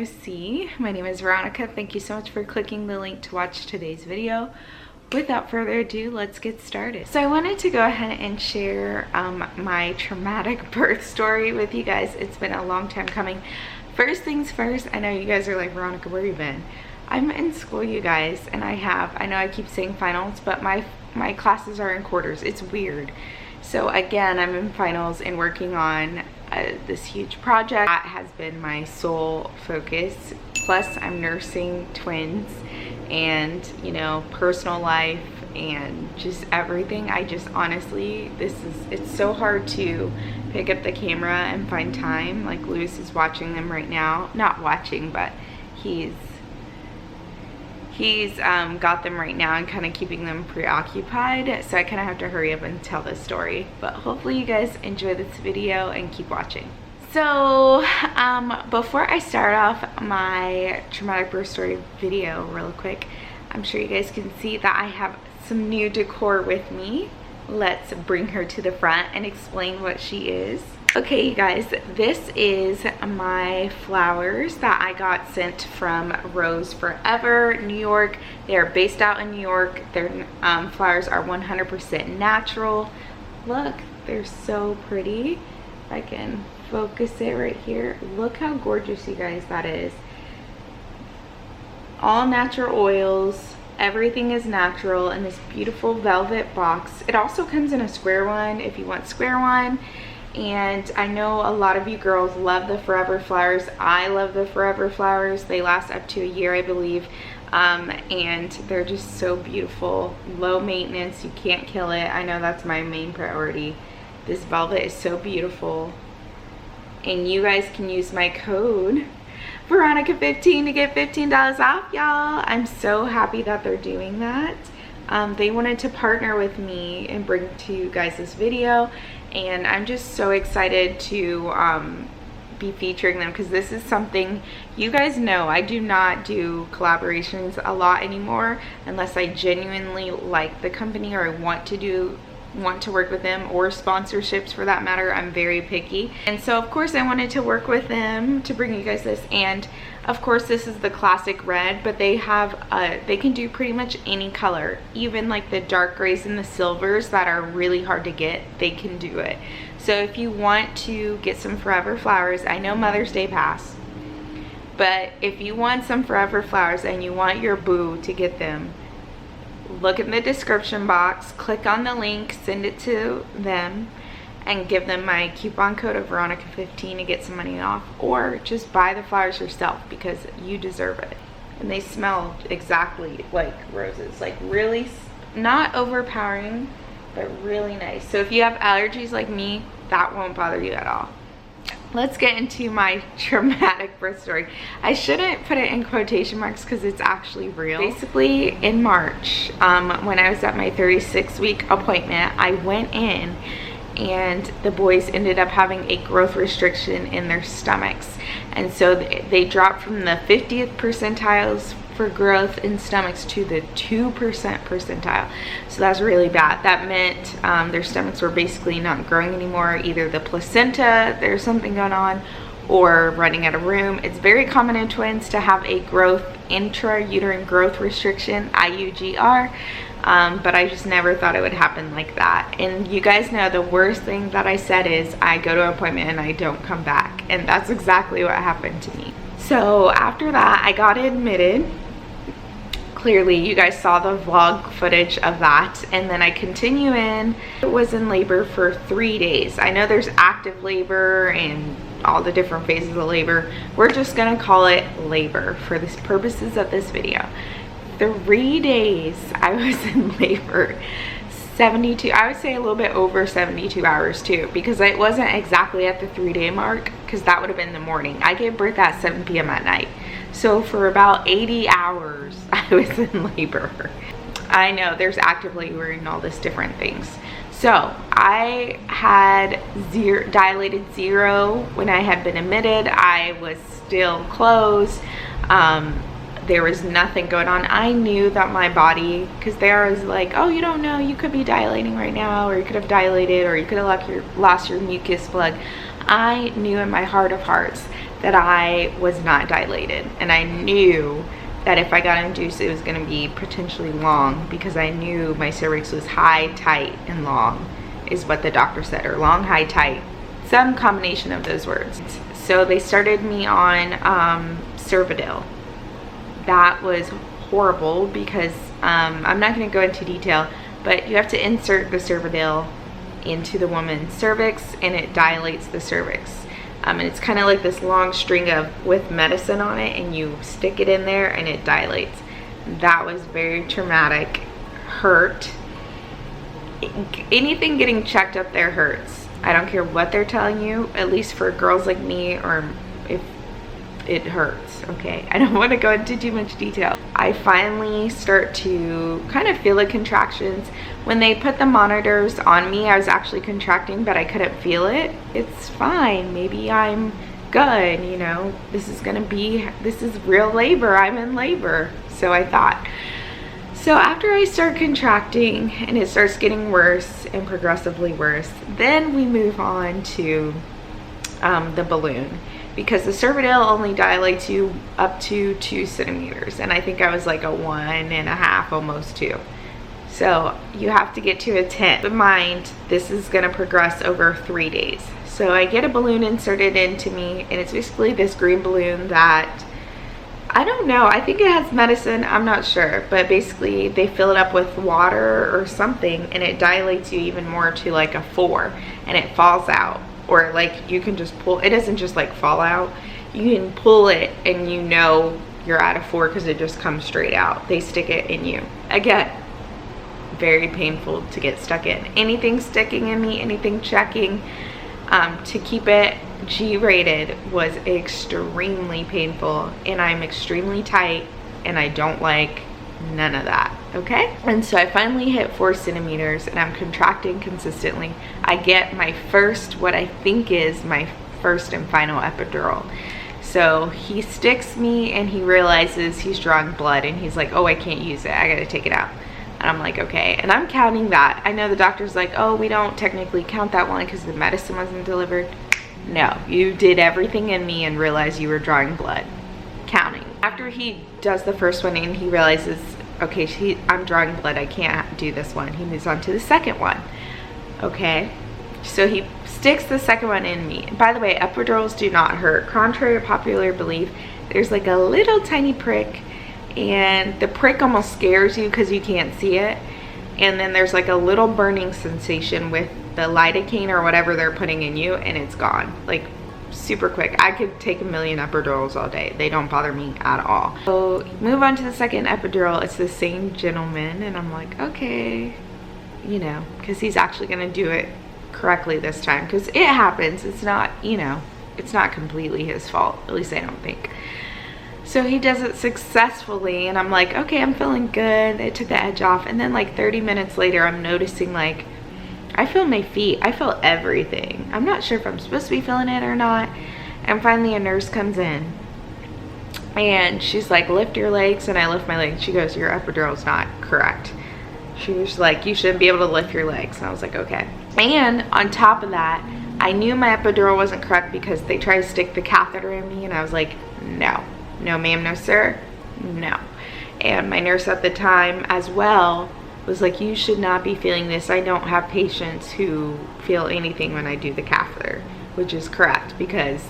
to see. My name is Veronica. Thank you so much for clicking the link to watch today's video. Without further ado, let's get started. So I wanted to go ahead and share my traumatic birth story with you guys. It's been a long time coming. First things first, I know you guys are like, Veronica, where you been? I'm in school, you guys, and I know I keep saying finals, but my classes are in quarters. It's weird. So again, I'm in finals and working on this huge project. That has been my sole focus. Plus I'm nursing twins and, you know, personal life and just everything. I just honestly, it's so hard to pick up the camera and find time. Like Lewis is watching them right now. Not watching, but he's got them right now and kind of keeping them preoccupied, so I kind of have to hurry up and tell this story. But hopefully you guys enjoy this video and keep watching. So before I start off my traumatic birth story video real quick, I'm sure you guys can see that I have some new decor with me. Let's bring her to the front and explain what she is. Okay, you guys, this is my flowers that I got sent from Rose Forever, New York. They are based out in New York. Their flowers are 100% natural. Look, they're so pretty. If I can focus it right here. Look how gorgeous, you guys, that is. All natural oils. Everything is natural in this beautiful velvet box. It also comes in a square one if you want square one. And I know a lot of you girls love the Forever flowers. I love the Forever flowers. They last up to a year, I believe. And they're just so beautiful. Low maintenance, you can't kill it. I know that's my main priority. This velvet is so beautiful. And you guys can use my code Veronica15 to get $15 off, y'all. I'm so happy that they're doing that. They wanted to partner with me and bring to you guys this video, and I'm just so excited to be featuring them, because this is something you guys know I do not do collaborations a lot anymore unless I genuinely like the company or I want to work with them, or sponsorships for that matter. I'm very picky, and so of course I wanted to work with them to bring you guys this. And of course this is the classic red, but they have they can do pretty much any color, even like the dark grays and the silvers that are really hard to get. They can do it. So if you want to get some Forever flowers, I know Mother's Day passed, but if you want some Forever flowers and you want your boo to get them, look in the description box, click on the link, send it to them, and give them my coupon code of Veronica15 to get some money off, or just buy the flowers yourself because you deserve it. And they smell exactly like roses, like really not overpowering, but really nice. So if you have allergies like me, that won't bother you at all. Let's get into my traumatic birth story. I shouldn't put it in quotation marks because it's actually real. Basically, in March, when I was at my 36-week appointment, I went in and the boys ended up having a growth restriction in their stomachs. And so they dropped from the 50th percentiles for growth in stomachs to the 2% percentile. So that's really bad. That meant their stomachs were basically not growing anymore. Either the placenta, there's something going on, or running out of room. It's very common in twins to have a intrauterine growth restriction, IUGR, but I just never thought it would happen like that. And you guys know the worst thing that I said is I go to an appointment and I don't come back, and that's exactly what happened to me. So after that, I got admitted. Clearly you guys saw the vlog footage of that, and then I continue in. It was in labor for 3 days. I know there's active labor and all the different phases of labor. We're just gonna call it labor for the purposes of this video. 3 days I was in labor. 72, I would say a little bit over 72 hours too, because it wasn't exactly at the 3-day mark, because that would have been the morning. I gave birth at 7 p.m. at night. So for about 80 hours, I was in labor. I know there's active labor and all this different things. So I had dilated 0 when I had been admitted. I was still closed. There was nothing going on. I knew that my body, because they always like, oh, you don't know, you could be dilating right now, or you could have dilated, or you could have lost your mucus plug. I knew in my heart of hearts that I was not dilated, and I knew that if I got induced it was going to be potentially long, because I knew my cervix was high, tight, and long is what the doctor said, or long, high, tight, some combination of those words. So they started me on Cervidil. That was horrible because I'm not going to go into detail, but you have to insert the Cervidil into the woman's cervix, and it dilates the cervix. And it's kind of like this long string with medicine on it, and you stick it in there and it dilates. That was very traumatic. Hurt. Anything getting checked up there hurts. I don't care what they're telling you, at least for girls like me, or if it hurts, okay? I don't want to go into too much detail. I finally start to kind of feel the contractions. When they put the monitors on me, I was actually contracting, but I couldn't feel it. It's fine, maybe I'm good, you know, this is real labor, I'm in labor, so I thought. So after I start contracting and it starts getting worse and progressively worse, then we move on to the balloon, because the Cervidil only dilates you up to 2 centimeters, and I think I was like a 1.5, almost 2. So you have to get to a 10. Keep in mind, this is gonna progress over 3 days. So I get a balloon inserted into me, and it's basically this green balloon that, I don't know, I think it has medicine, I'm not sure, but basically they fill it up with water or something, and it dilates you even more to like a 4, and it falls out. Or like you can just pull, it doesn't just like fall out, you can pull it and you know you're at a 4 because it just comes straight out. They stick it in you. Again, very painful to get stuck in. Anything sticking in me, anything checking, to keep it G-rated was extremely painful, and I'm extremely tight, and I don't like none of that, okay? And so I finally hit 4 centimeters, and I'm contracting consistently. I get my first, what I think is my first and final epidural. So he sticks me, and he realizes he's drawing blood, and he's like, oh, I can't use it, I gotta take it out. And I'm like, okay, and I'm counting that. I know the doctor's like, oh, we don't technically count that one because the medicine wasn't delivered. No, you did everything in me and realized you were drawing blood. Counting. After he does the first one and he realizes, okay, I'm drawing blood, I can't do this one. He moves on to the second one. Okay, so he sticks the second one in me. By the way, epidurals do not hurt. Contrary to popular belief, there's like a little tiny prick, and the prick almost scares you because you can't see it. And then there's like a little burning sensation with the lidocaine or whatever they're putting in you, and it's gone. Like super quick. I could take a million epidurals all day. They don't bother me at all. So move on to the second epidural. It's the same gentleman, and I'm like, okay, you know, because he's actually gonna do it correctly this time, because it happens. It's not, you know, it's not completely his fault, at least I don't think. So he does it successfully, and I'm like, okay, I'm feeling good. It took the edge off. And then like 30 minutes later, I'm noticing like, I feel my feet. I feel everything. I'm not sure if I'm supposed to be feeling it or not. And finally a nurse comes in, and she's like, lift your legs. And I lift my legs. She goes, your epidural's not correct. She was like, you shouldn't be able to lift your legs. And I was like, okay. And on top of that, I knew my epidural wasn't correct because they tried to stick the catheter in me, and I was like, no. No ma'am, no sir, no. And my nurse at the time as well was like, you should not be feeling this. I don't have patients who feel anything when I do the catheter, which is correct, because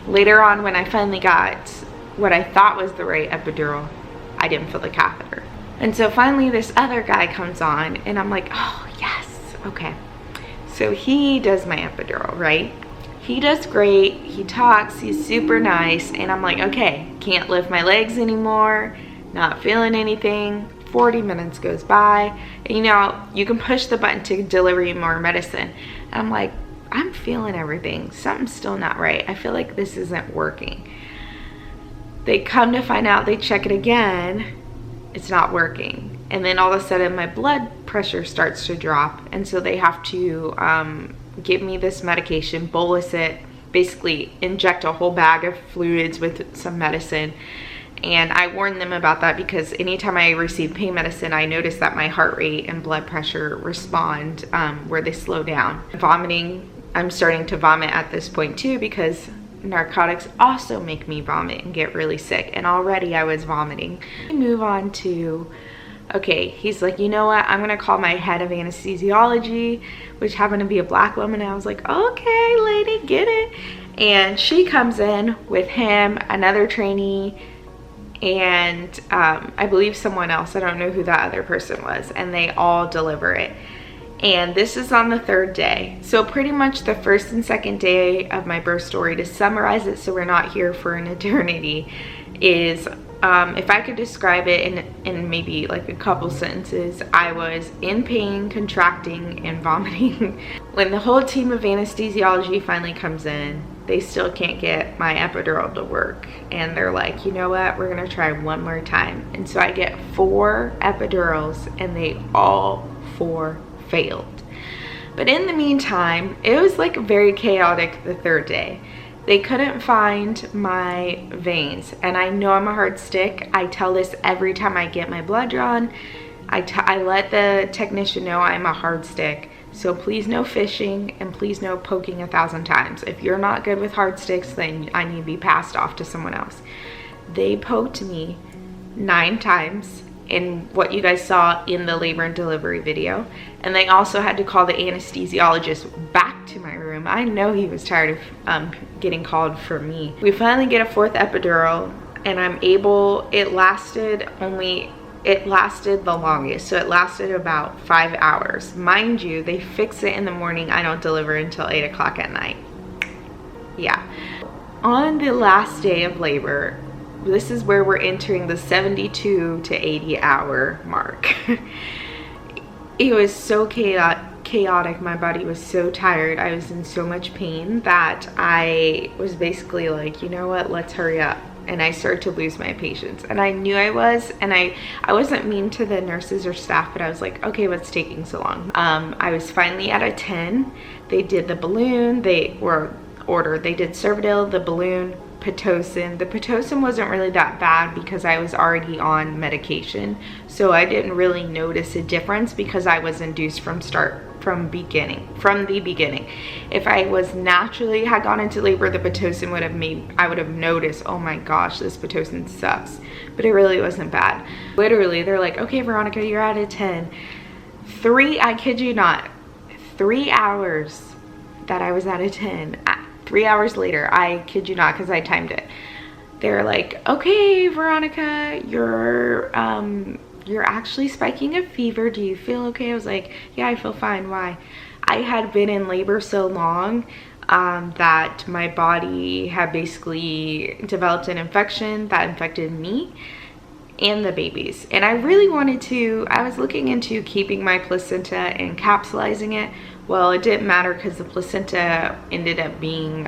later on when I finally got what I thought was the right epidural, I didn't feel the catheter. And so finally this other guy comes on, and I'm like, oh yes, okay. So he does my epidural, right? He does great, he talks, he's super nice, and I'm like, okay, can't lift my legs anymore, not feeling anything. 40 minutes goes by, and you know, you can push the button to deliver you more medicine. And I'm like, I'm feeling everything, something's still not right. I feel like this isn't working. They come to find out, they check it again, it's not working. And then all of a sudden my blood pressure starts to drop, and so they have to give me this medication, bolus it, basically inject a whole bag of fluids with some medicine. And I warned them about that because anytime I receive pain medicine, I notice that my heart rate and blood pressure respond where they slow down. Vomiting I'm starting to vomit at this point too, because narcotics also make me vomit and get really sick, and already I was vomiting. We move on to, okay, he's like, you know what, I'm gonna call my head of anesthesiology, which happened to be a black woman. And I was like, okay, lady, get it. And she comes in with him, another trainee, and I believe someone else. I don't know who that other person was, and they all deliver it. And this is on the 3rd day. So pretty much the 1st and 2nd day of my birth story, to summarize it so we're not here for an eternity, is if I could describe it in maybe like a couple sentences, I was in pain, contracting, and vomiting. When the whole team of anesthesiology finally comes in, they still can't get my epidural to work. And they're like, you know what, we're gonna try one more time. And so I get 4 epidurals, and they all 4 failed. But in the meantime, it was like very chaotic the 3rd day. They couldn't find my veins, and I know I'm a hard stick. I tell this every time I get my blood drawn. I let the technician know I'm a hard stick. So please no fishing, and please no poking 1,000 times. If you're not good with hard sticks, then I need to be passed off to someone else. They poked me 9 times in what you guys saw in the labor and delivery video. And they also had to call the anesthesiologist back to my room. I know he was tired of getting called for me. We finally get a 4th epidural, and I'm able, it lasted the longest. So it lasted about 5 hours. Mind you, they fix it in the morning. I don't deliver until 8 o'clock at night. Yeah. On the last day of labor, this is where we're entering the 72 to 80 hour mark. It was so chaotic. My body was so tired. I was in so much pain that I was basically like, you know what, let's hurry up. And I started to lose my patience, and I knew I was, and I wasn't mean to the nurses or staff, but I was like, okay, what's taking so long? I was finally at a 10. They did the balloon, they did Cervidil, the balloon, Pitocin. The Pitocin wasn't really that bad because I was already on medication, so I didn't really notice a difference because I was induced from the beginning. If I was naturally had gone into labor, the Pitocin I would have noticed, oh my gosh, this Pitocin sucks. But it really wasn't bad. Literally, they're like, okay, Veronica, you're at a 10. I kid you not, 3 hours that I was at a 10. 3 hours later, I kid you not, because I timed it. They're like, okay, Veronica, you're actually spiking a fever. Do you feel okay? I was like, yeah, I feel fine. Why? I had been in labor so long that my body had basically developed an infection that infected me and the babies. And I really I was looking into keeping my placenta and capsulizing it. Well, it didn't matter because the placenta ended up being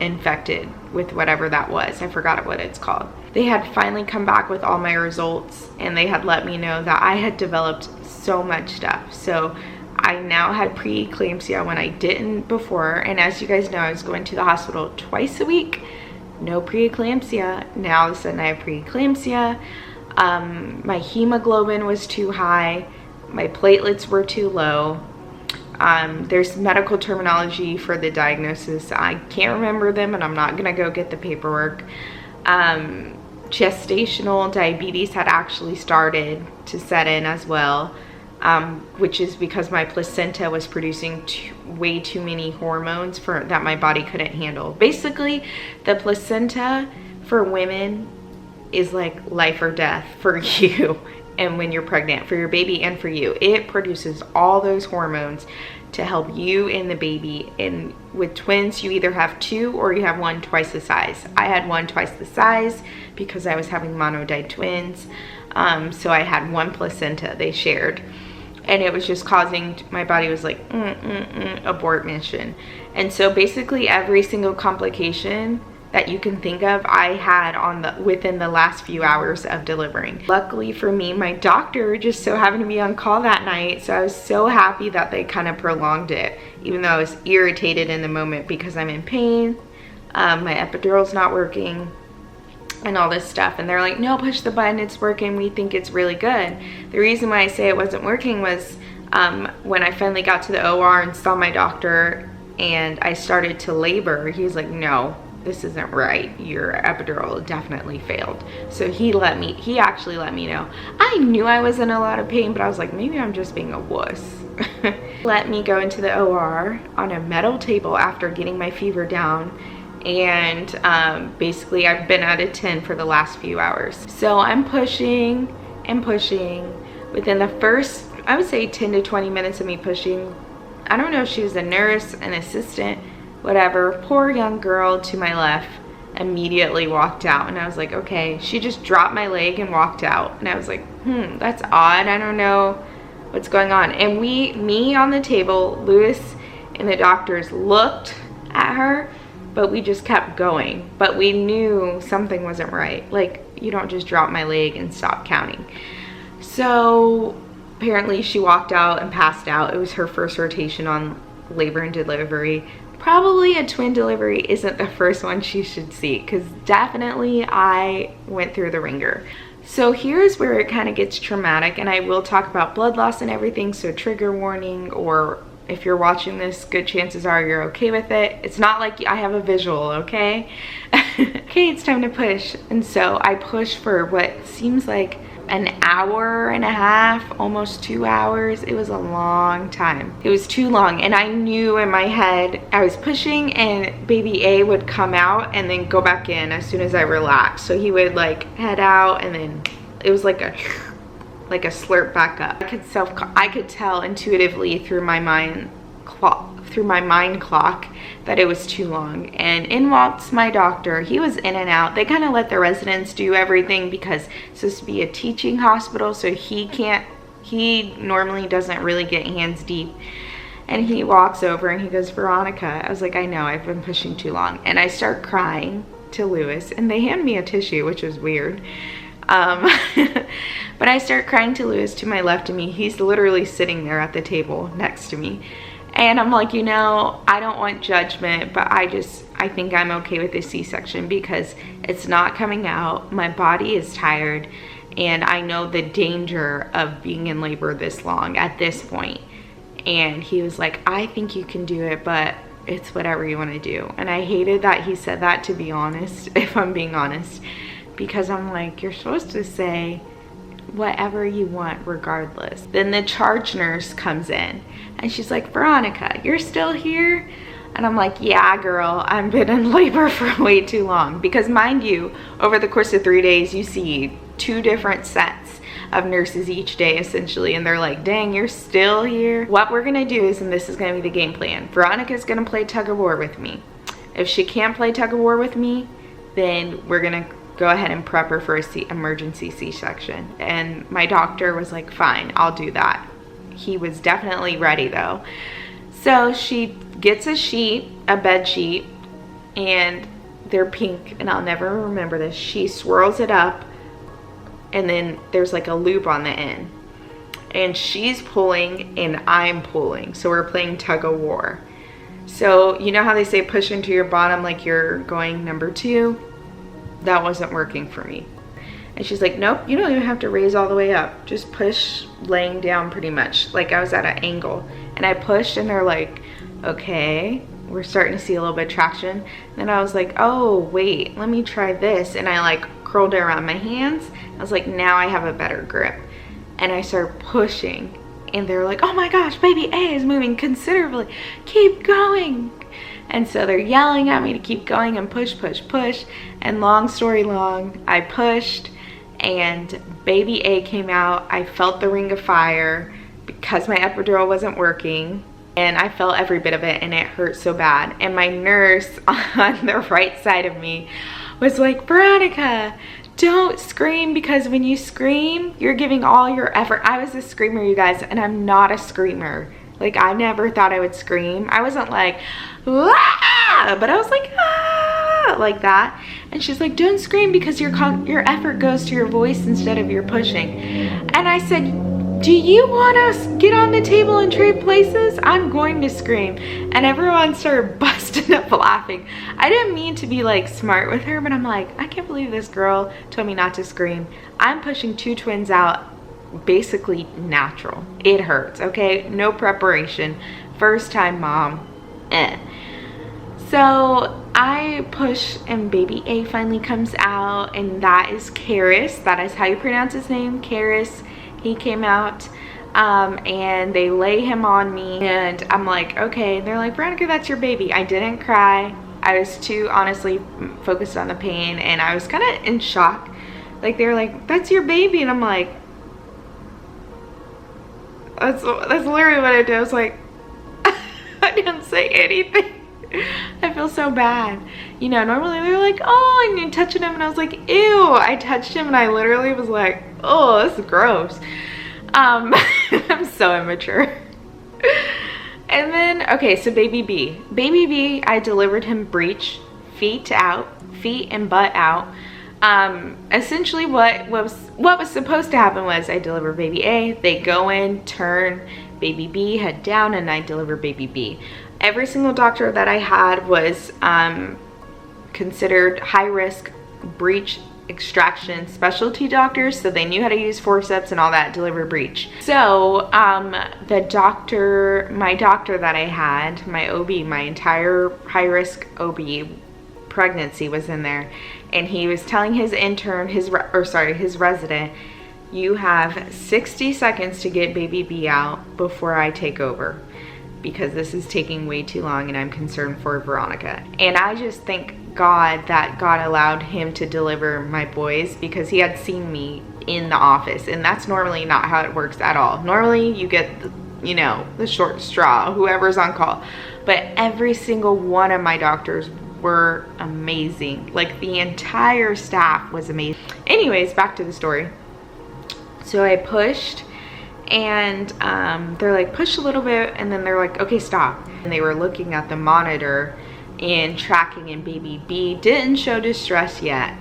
infected with whatever that was. I forgot what it's called. They had finally come back with all my results, and they had let me know that I had developed so much stuff. So I now had preeclampsia when I didn't before. And as you guys know, I was going to the hospital twice a week. No preeclampsia. Now all of a sudden I have preeclampsia. My hemoglobin was too high. My platelets were too low. There's medical terminology for the diagnosis. I can't remember them, and I'm not gonna go get the paperwork. Gestational diabetes had actually started to set in as well, which is because my placenta was producing way too many hormones that my body couldn't handle. Basically, the placenta for women is like life or death for you. And when you're pregnant, for your baby and for you, it produces all those hormones to help you and the baby. And with twins, you either have 2 or you have 1 twice the size. I had 1 twice the size because I was having monodyne twins. So I had 1 placenta they shared, and it was just causing, my body was like, abort mission. And so basically every single complication that you can think of, I had within the last few hours of delivering. Luckily for me, my doctor just so happened to be on call that night, so I was so happy that they kind of prolonged it, even though I was irritated in the moment because I'm in pain, my epidural's not working, and all this stuff. And they're like, no, push the button, it's working, we think it's really good. The reason why I say it wasn't working was when I finally got to the OR and saw my doctor, and I started to labor, he was like, no, this isn't right. Your epidural definitely failed. So he actually let me know. I knew I was in a lot of pain, but I was like, maybe I'm just being a wuss. Let me go into the OR on a metal table after getting my fever down. And basically I've been at a 10 for the last few hours. So I'm pushing and pushing. Within the first, I would say 10 to 20 minutes of me pushing, I don't know if she was a nurse, an assistant, whatever, poor young girl to my left immediately walked out. And I was like, okay. She just dropped my leg and walked out. And I was like, that's odd. I don't know what's going on. And me on the table, Lewis and the doctors looked at her, but we just kept going. But we knew something wasn't right. Like, you don't just drop my leg and stop counting. So apparently she walked out and passed out. It was her first rotation on labor and delivery. Probably a twin delivery isn't the first one she should see, because definitely I went through the ringer. So here's where it kind of gets traumatic, and I will talk about blood loss and everything, so trigger warning, or if you're watching this, good chances are you're okay with it. It's not like I have a visual, okay? Okay, it's time to push. And so I pushed for what seems like an hour and a half, almost 2 hours. It was a long time. It was too long, and I knew in my head I was pushing and baby A would come out and then go back in as soon as I relaxed. So he would like head out, and then it was like a slurp back up. I could tell intuitively through my mind clock that it was too long. And in walks my doctor. He was in and out. They kind of let the residents do everything because it's supposed to be a teaching hospital, so he normally doesn't really get hands deep. And he walks over and he goes, Veronica. I was like, I know, I've been pushing too long. And I start crying to Lewis, and they hand me a tissue, which was weird. But I start crying to Lewis to my left of me. He's literally sitting there at the table next to me. And I'm like, you know, I don't want judgment, but I think I'm okay with the C-section because it's not coming out. My body is tired, and I know the danger of being in labor this long at this point. And he was like, I think you can do it, but it's whatever you want to do. And I hated that he said that, to be honest, if I'm being honest, because I'm like, you're supposed to say whatever you want regardless. Then the charge nurse comes in and she's like, Veronica, you're still here? And I'm like, yeah, girl, I've been in labor for way too long. Because mind you, over the course of 3 days, you see 2 different sets of nurses each day essentially, and they're like, dang, you're still here? What we're gonna do is, and this is gonna be the game plan, Veronica's gonna play tug of war with me. If she can't play tug of war with me, then we're gonna go ahead and prep her for a emergency C-section. And my doctor was like, fine, I'll do that. He was definitely ready though. So she gets a sheet, a bed sheet, and they're pink, and I'll never remember this. She swirls it up, and then there's like a loop on the end. And she's pulling and I'm pulling. So we're playing tug of war. So you know how they say push into your bottom like you're going number 2? That wasn't working for me. And she's like, nope, you don't even have to raise all the way up. Just push laying down pretty much. Like I was at an angle. And I pushed, and they're like, okay, we're starting to see a little bit of traction. Then I was like, oh, wait, let me try this. And I like curled it around my hands. I was like, now I have a better grip. And I started pushing. And they're like, oh my gosh, baby A is moving considerably. Keep going. And so they're yelling at me to keep going and push, push, push. And long story long, I pushed and baby A came out. I felt the ring of fire because my epidural wasn't working. And I felt every bit of it, and it hurt so bad. And my nurse on the right side of me was like, Veronica, don't scream, because when you scream, you're giving all your effort. I was a screamer, you guys, and I'm not a screamer. Like, I never thought I would scream. I wasn't like, ah, but I was like, ah, like that. And she's like, don't scream, because your effort goes to your voice instead of your pushing. And I said, do you want us to get on the table and trade places? I'm going to scream. And everyone started busting up laughing. I didn't mean to be like smart with her, but I'm like, I can't believe this girl told me not to scream. I'm pushing 2 twins out basically natural. It hurts, okay? No preparation. First time mom. So I push and baby A finally comes out, and that is Karis. That is how you pronounce his name, Karis. He came out, and they lay him on me, and I'm like, okay. And they're like, Veronica, that's your baby. I didn't cry. I was too honestly focused on the pain, and I was kind of in shock. Like, they were like, that's your baby, and I'm like, that's literally what I did. I was like, I didn't say anything. I feel so bad. You know, normally they're like, oh, and you're touching him, and I was like, ew. I touched him, and I literally was like, oh, this is gross. I'm so immature. And then, okay, so baby B. Baby B, I delivered him breech, feet and butt out. Essentially what was supposed to happen was I deliver baby A, they go in, turn baby B head down, and I deliver baby B. Every single doctor that I had was considered high risk breech extraction specialty doctors, so they knew how to use forceps and all that, deliver breech. So my doctor that I had, my OB, my entire high risk OB pregnancy was in there, and he was telling his intern, his resident, you have 60 seconds to get baby B out before I take over, because this is taking way too long and I'm concerned for Veronica. And I just thank God that God allowed him to deliver my boys, because he had seen me in the office, and that's normally not how it works at all. Normally you get, you know, the short straw, whoever's on call. But every single one of my doctors were amazing. Like, the entire staff was amazing. Anyways, back to the story. So I pushed, and they're like, push a little bit, and then they're like, okay, stop. And they were looking at the monitor and tracking, and baby B didn't show distress yet.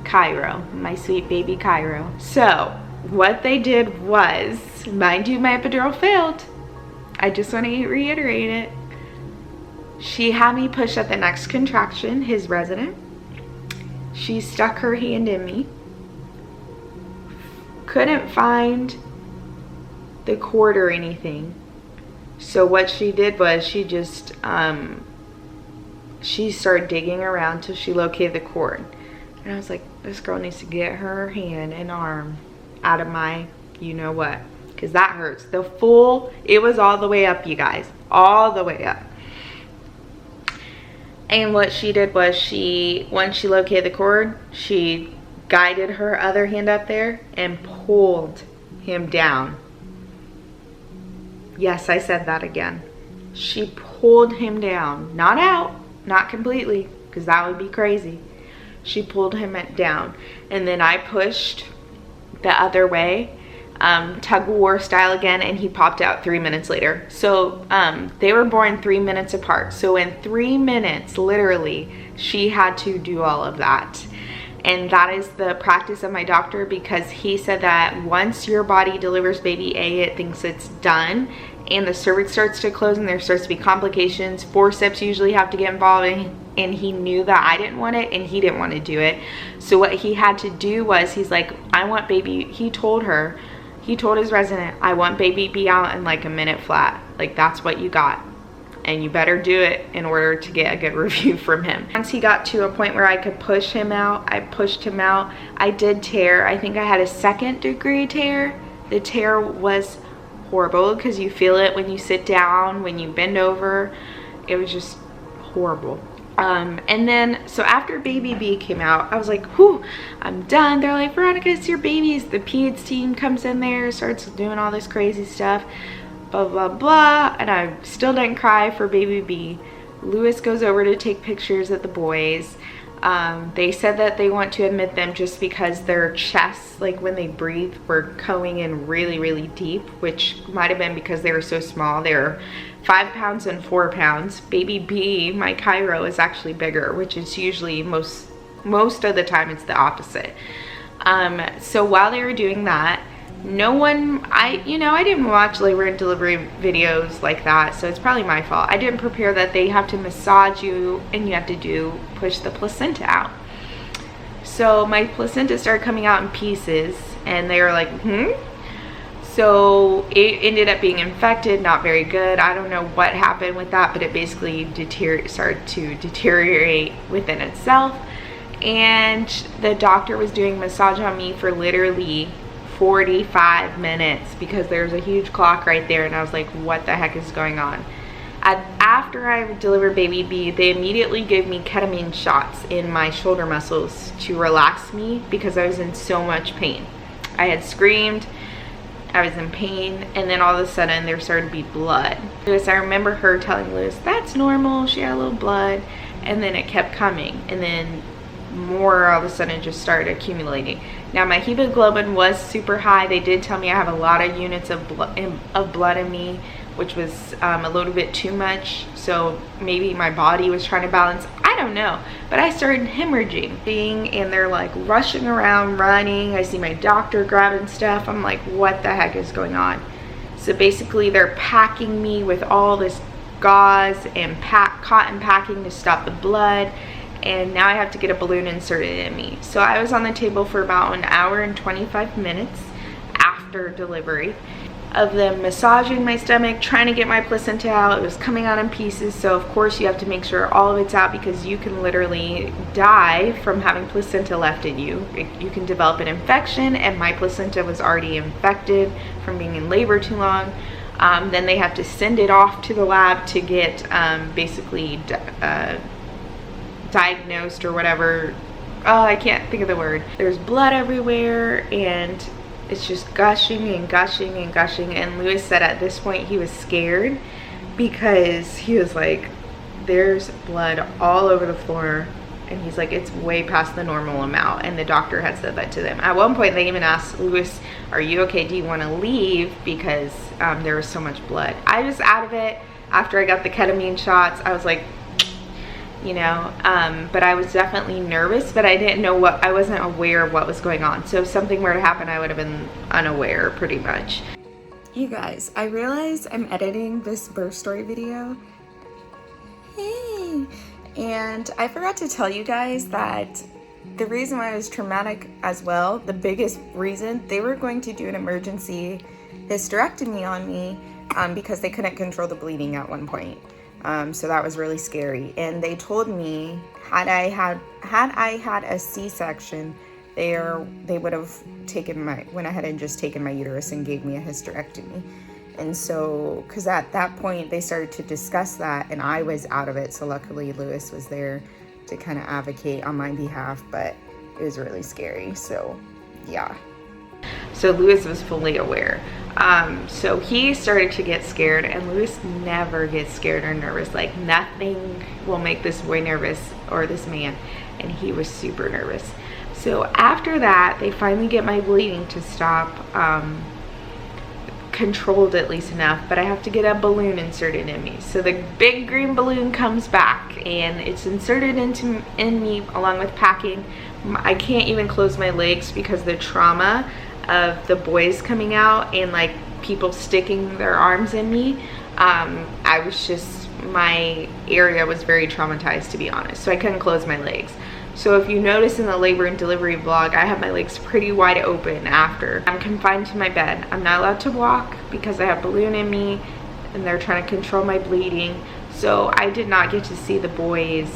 Cairo, my sweet baby Cairo. So what they did was, mind you, my epidural failed. I just want to reiterate it. She had me push at the next contraction, his resident. She stuck her hand in me. Couldn't find the cord or anything. So what she did was she just she started digging around till she located the cord. And I was like, this girl needs to get her hand and arm out of my you know what, because that hurts. It was all the way up, you guys, all the way up. And what she did was once she located the cord, she guided her other hand up there and pulled him down. Yes, I said that again. She pulled him down, not out, not completely, because that would be crazy. She pulled him down, and then I pushed the other way, tug of war style again, and he popped out 3 minutes later. So they were born 3 minutes apart. So in 3 minutes, literally, she had to do all of that. And that is the practice of my doctor, because he said that once your body delivers baby A, it thinks it's done, and the cervix starts to close and there starts to be complications. Forceps usually have to get involved, and he knew that I didn't want it and he didn't want to do it. So what he had to do was, he's like, I want baby, he told his resident, I want baby B out in like a minute flat. Like, that's what you got, and you better do it in order to get a good review from him. Once he got to a point where I could push him out, I pushed him out. I did tear. I think I had a 2nd degree tear. The tear was horrible, because you feel it when you sit down, when you bend over. It was just horrible. And then, so after baby B came out, I was like, whew, I'm done. They're like, Veronica, it's your babies. The peds team comes in there, starts doing all this crazy stuff, blah, blah, blah. And I still didn't cry for baby B. Lewis goes over to take pictures of the boys. They said that they want to admit them just because their chests, like when they breathe, were going in really, really deep, which might have been because they were so small. They were 5 pounds and 4 pounds. Baby B, my Cairo, is actually bigger, which is usually most of the time it's the opposite. So while they were doing that, I didn't watch labor and delivery videos like that, so it's probably my fault. I didn't prepare that they have to massage you and you have to push the placenta out. So my placenta started coming out in pieces, and they were like, So it ended up being infected, not very good. I don't know what happened with that, but it basically started to deteriorate within itself. And the doctor was doing massage on me for literally 45 minutes because there's a huge clock right there, and I was like, what the heck is going on? After I delivered baby B, they immediately gave me ketamine shots in my shoulder muscles to relax me because I was in so much pain. I had screamed, I was in pain, and then all of a sudden there started to be blood. Lewis, I remember her telling Lewis, that's normal, she had a little blood, and then it kept coming, and then more all of a sudden just started accumulating. Now my hemoglobin was super high. They did tell me I have a lot of units of blood in me, which was a little bit too much, so maybe my body was trying to balance, I don't know. But I started hemorrhaging, and they're like rushing around, running. I see my doctor grabbing stuff. I'm like, what the heck is going on? So basically they're packing me with all this gauze and cotton packing to stop the blood, and now I have to get a balloon inserted in me. So I was on the table for about an hour and 25 minutes after delivery of them massaging my stomach, trying to get my placenta out. It was coming out in pieces, so of course you have to make sure all of it's out because you can literally die from having placenta left in you. You can develop an infection, and my placenta was already infected from being in labor too long. Then they have to send it off to the lab to get basically diagnosed or whatever. Oh, I can't think of the word. There's blood everywhere, and it's just gushing and gushing and gushing. And Lewis said at this point he was scared because he was like, there's blood all over the floor, and he's like, it's way past the normal amount. And the doctor had said that to them. At one point they even asked Lewis, are you okay, do you want to leave, because there was so much blood. I was out of it after I got the ketamine shots. I was like, you know, but I was definitely nervous, but I didn't know I wasn't aware of what was going on. So if something were to happen, I would have been unaware pretty much. You guys, I realize I'm editing this birth story video. Hey! And I forgot to tell you guys that the reason why it was traumatic as well, the biggest reason, they were going to do an emergency hysterectomy on me because they couldn't control the bleeding at one point. So that was really scary. And they told me had I had a C-section, they would have went ahead and just taken my uterus and gave me a hysterectomy. And so, because at that point they started to discuss that, and I was out of it. So luckily Lewis was there to kind of advocate on my behalf, but it was really scary. So yeah. So Lewis was fully aware. So he started to get scared, and Lewis never gets scared or nervous. Like, nothing will make this boy nervous, or this man, and he was super nervous. So after that, they finally get my bleeding to stop, controlled at least enough, but I have to get a balloon inserted in me. So the big green balloon comes back, and it's inserted in me along with packing. I can't even close my legs because the trauma of the boys coming out and like people sticking their arms in me. My area was very traumatized, to be honest, so I couldn't close my legs. So if you notice in the labor and delivery vlog, I have my legs pretty wide open after. I'm confined to my bed. I'm not allowed to walk because I have a balloon in me and they're trying to control my bleeding. So I did not get to see the boys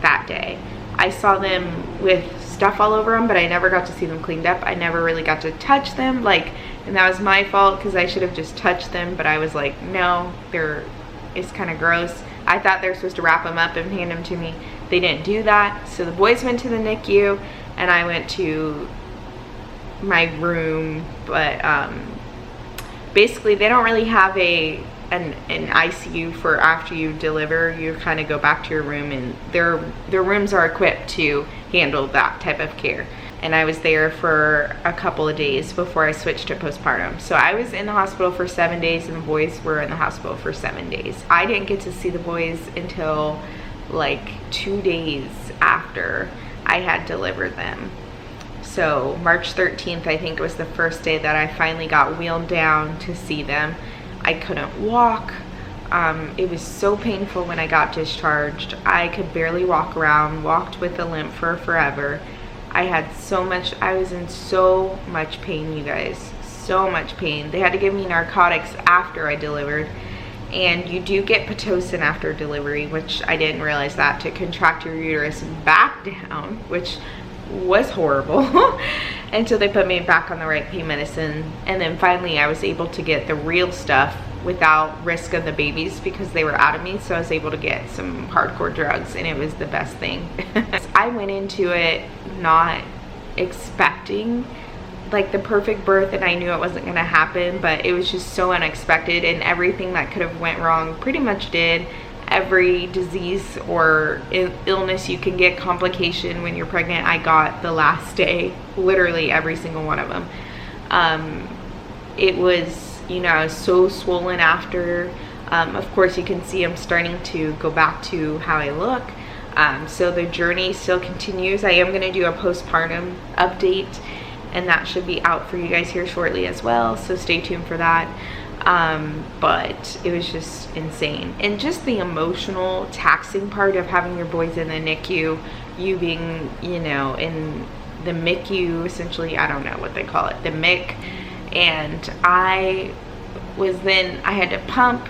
that day. I saw them with stuff all over them, but I never got to see them cleaned up. I never really got to touch them, and that was my fault because I should have just touched them, but I was like, no, it's kind of gross. I thought they were supposed to wrap them up and hand them to me. They didn't do that. So the boys went to the NICU and I went to my room, but basically they don't really have an ICU for after you deliver. You kind of go back to your room, and their rooms are equipped to handle that type of care. And I was there for a couple of days before I switched to postpartum. So I was in the hospital for 7 days, and the boys were in the hospital for 7 days. I didn't get to see the boys until like 2 days after I had delivered them. So March 13th, I think, was the first day that I finally got wheeled down to see them. I couldn't walk. It was so painful when I got discharged. I could barely walk around, walked with a limp for forever. I was in so much pain, you guys, so much pain. They had to give me narcotics after I delivered. And you do get Pitocin after delivery, which I didn't realize that, to contract your uterus back down, which was horrible. Until they put me back on the right pain medicine. And then finally I was able to get the real stuff without risk of the babies because they were out of me. So I was able to get some hardcore drugs, and it was the best thing. I went into it not expecting like the perfect birth, and I knew it wasn't going to happen, but it was just so unexpected, and everything that could have went wrong pretty much did. Every disease or illness you can get, complication when you're pregnant, I got the last day, literally every single one of them. It was, you know, I was so swollen after. Of course you can see I'm starting to go back to how I look. So the journey still continues. I am going to do a postpartum update, and that should be out for you guys here shortly as well, so stay tuned for that. But it was just insane, and just the emotional taxing part of having your boys in the NICU, you being, you know, in the MICU, essentially, I don't know what they call it, the MIC, and I had to pump,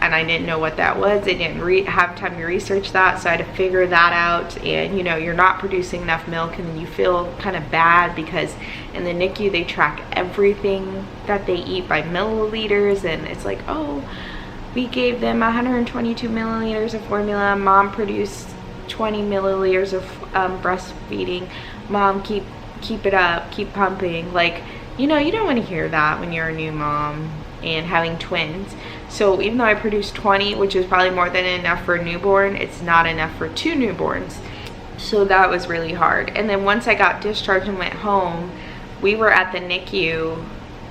and I didn't know what that was. I didn't have time to research that, so I had to figure that out. And you know, you're not producing enough milk, and then you feel kind of bad because in the NICU they track everything that they eat by milliliters, and it's like, oh, we gave them 122 milliliters of formula, mom produced 20 milliliters of breastfeeding, mom keep it up, keep pumping. Like, you know, you don't want to hear that when you're a new mom and having twins. So even though I produced 20, which is probably more than enough for a newborn, it's not enough for 2 newborns. So that was really hard. And then once I got discharged and went home, we were at the NICU.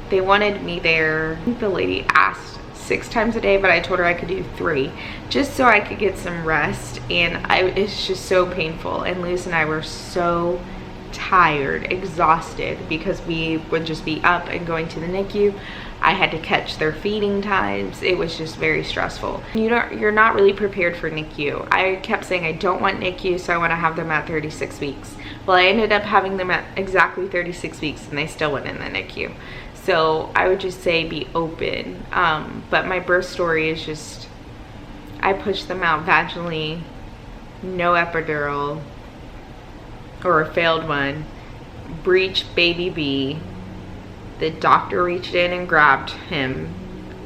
They wanted me there. I think the lady asked 6 times a day, but I told her I could do 3, just so I could get some rest. And it's just so painful. And Luz and I were so tired, exhausted, because we would just be up and going to the NICU. I had to catch their feeding times. It was just very stressful. You're not really prepared for NICU. I kept saying I don't want NICU, so I want to have them at 36 weeks. Well, I ended up having them at exactly 36 weeks, and they still went in the NICU. So I would just say be open. But my birth story is just, I pushed them out vaginally, no epidural, or a failed one, breech baby B. The doctor reached in and grabbed him,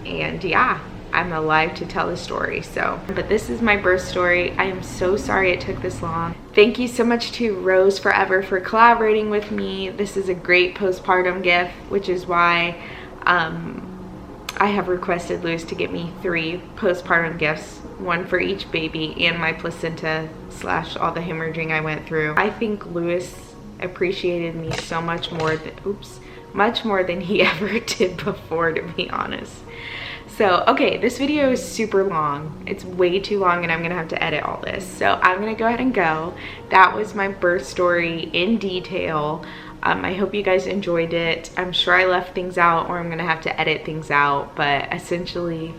and yeah, I'm alive to tell the story. So, but this is my birth story. I am so sorry it took this long. Thank you so much to Rose Forever for collaborating with me. This is a great postpartum gift, which is why I have requested Luz to get me 3 postpartum gifts, 1 for each baby and my placenta / all the hemorrhaging I went through. I think Lewis appreciated me so much more than, much more than he ever did before, to be honest. So, okay, this video is super long. It's way too long, and I'm gonna have to edit all this. So I'm gonna go ahead and go. That was my birth story in detail. I hope you guys enjoyed it. I'm sure I left things out, or I'm gonna have to edit things out, but essentially